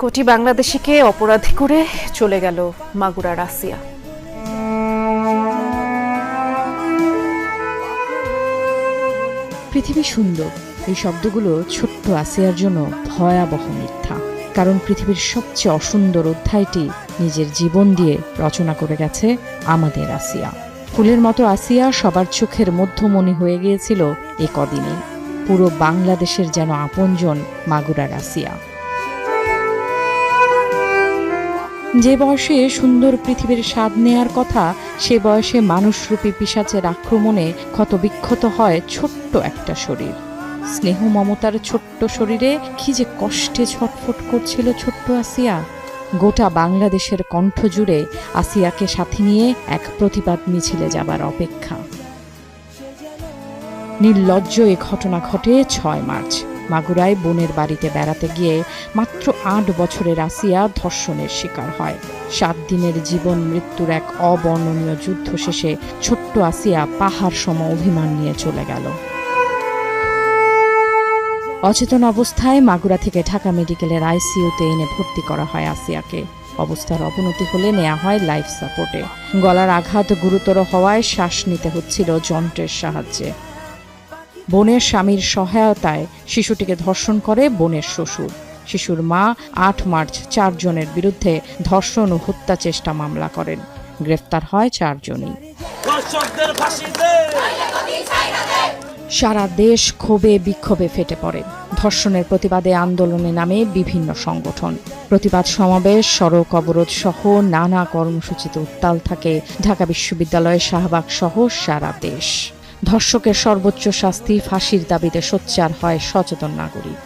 কোটি বাংলাদেশিকে অপরাধী করে চলে গেল মাগুরার আসিয়া। পৃথিবী সুন্দর, এই শব্দগুলো ছোট্ট আসিয়ার জন্য ভয়াবহ মিথ্যা। কারণ পৃথিবীর সবচেয়ে অসুন্দর অধ্যায়টি নিজের জীবন দিয়ে রচনা করে গেছে আমাদের আসিয়া। ফুলের মতো আসিয়া সবার চোখের মধ্যমণি হয়ে গিয়েছিল এ কদিনে। পুরো বাংলাদেশের যেন আপনজন মাগুরার আসিয়া। যে বয়সে সুন্দর পৃথিবীর স্বাদ নেয়ার কথা, সে বয়সে মানুষরূপী পিশাচের আক্রমণে ক্ষতবিক্ষত হয় ছোট্ট একটা শরীর। স্নেহ মমতার ছোট্ট শরীরে কি যে কষ্টে ছটফট করছিল ছোট্ট আসিয়া। গোটা বাংলাদেশের কণ্ঠ জুড়ে আসিয়াকে সাথে নিয়ে এক প্রতিবাদ মিছিলে যাবার অপেক্ষা। নির্লজ্জ এ ঘটনা ঘটে ৬ মার্চ। মাগুরায় বোনের বাড়িতে বেড়াতে গিয়ে মাত্র ৮ বছরের আসিয়া ধর্ষণের শিকার হয়। ৭ দিনের জীবন মৃত্যুর এক অবর্ণনীয় যুদ্ধ শেষে ছোট্ট আসিয়া পাহাড় সম অভিমান নিয়ে চলে গেল। অচেতন অবস্থায় মাগুরা থেকে ঢাকা মেডিকেলের আইসিইউতে এনে ভর্তি করা হয় আসিয়াকে। অবস্থার অবনতি হলে নেওয়া হয় লাইফ সাপোর্টে। গলার আঘাত গুরুতর হওয়ায় শ্বাস নিতে হচ্ছিল যন্ত্রের সাহায্যে। বোনের স্বামীর সহায়তায় শিশুটিকে ধর্ষণ করে বোনের শ্বশুর। শিশুর মা ৮ মার্চ ৪ জনের বিরুদ্ধে ধর্ষণ ও হত্যা চেষ্টা মামলা করেন। গ্রেফতার হয় ৪ জনই। সারা দেশ ক্ষোভে বিক্ষোভে ফেটে পড়ে। ধর্ষণের প্রতিবাদে আন্দোলনে নামে বিভিন্ন সংগঠন। প্রতিবাদ সমাবেশ, সড়ক অবরোধ সহ নানা কর্মসূচিতে উত্তাল থাকে ঢাকা বিশ্ববিদ্যালয়, শাহবাগ সহ সারা দেশ। ধর্ষকের সর্বোচ্চ শাস্তি, ফাঁসির দাবিতে সোচ্চার হয় সচেতন নাগরিক।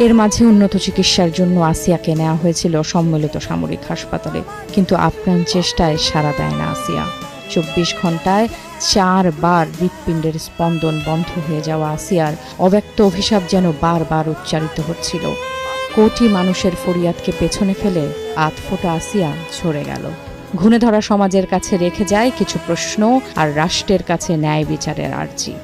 এর মাঝে উন্নত চিকিৎসার জন্য আসিয়াকে নেওয়া হয়েছিল সম্মিলিত সামরিক হাসপাতালে, কিন্তু আপ্রাণ চেষ্টায় সাড়া দেয় না আসিয়া। ২৪ ঘন্টায় ৪ বার হৃৎপিণ্ডের স্পন্দন বন্ধ হয়ে যাওয়া আসিয়ার অব্যক্ত অভিশাপ যেন বারবার উচ্চারিত হচ্ছিল। কোটি মানুষের ফরিয়াদকে পেছনে ফেলে আধফোঁটা আসিয়া ঝরে গেল। ঘুণে ধরা সমাজের কাছে রেখে যায় কিছু প্রশ্ন আর রাষ্ট্রের কাছে ন্যায় বিচারের আর্জি।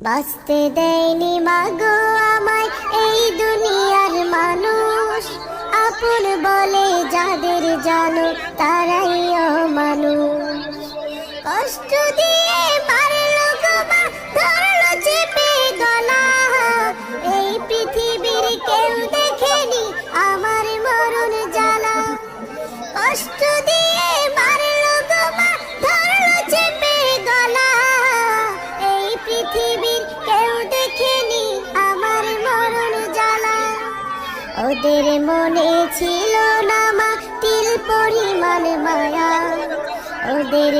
বাঁচতে দেয়নি মাগো আমায় এই দুনিয়ার মানুষ, আপন বলে যাদের জানো তারাই অমানুষ। কষ্ট দিয়ে মারলো গো মা, ধরলো চেপে গলা, এই পৃথিবীর কেউ দেখেনি আমার মরণ জ্বালা। কষ্ট দিয়ে মারলো গো মা, ধরলো চেপে গলা, এই পৃথিবীর কেউ দেখেনি আমার মরণ জ্বালা। ওদের মনে ছিল না মা তিল পরিমাণ মায়া, ওদের